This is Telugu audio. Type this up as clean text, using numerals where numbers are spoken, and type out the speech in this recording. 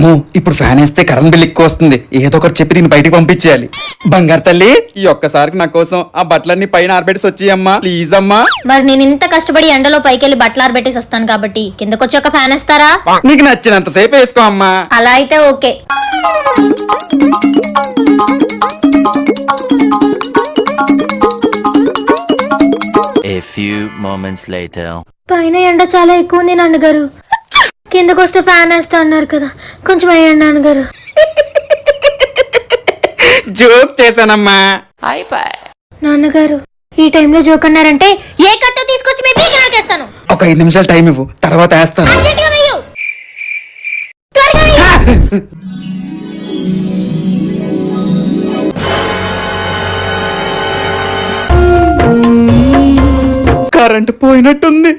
అమ్మో ఇప్పుడు ఫ్యాన్ వేస్తే కరెంట్ బిల్ ఎక్కువ వస్తుంది. ఏదో ఒకటి చెప్పి దీన్ని బయటికి పంపించేయాలి. బంగారు తల్లి, ఈ ఒక్కసారికి నా కోసం ఆ బట్టలన్నీ పైన ఆరబెట్టి వచ్చేయమ్మా, ప్లీజ్ అమ్మా. మరి నేను ఇంత కష్టపడి ఎండలో పైకెళ్ళి బట్టలు ఆరబెట్టేసి వస్తాను కాబట్టి కిందకొచ్చి ఒక ఫ్యాన్ వేస్తారా? నీకు నచ్చినంత సేపు వేసుకో అమ్మా. అలా అయితే okay. A few moments later. పైన ఎండ చాలా ఎక్కువ ఉంది నాన్నగారు. కిందకు వస్తే ఫ్యాన్ వేస్తా అన్నారు కదా, కొంచెం వేయండి నాన్నగారు. జోక్ చేశానమ్మా. నాన్నగారు ఈ టైంలో జోక్ అన్నారంటే ఏ కట్టో తీసుకొచ్చి మీ పీక నాకేస్తాను. ఒక 5 నిమిషాలు టైం ఇవ్వు, తర్వాత వేస్తాను. అర్జెంటుగా వెయ్యు. త్వరగా వెయ్యు. కరెంట్ పోయినట్టుంది.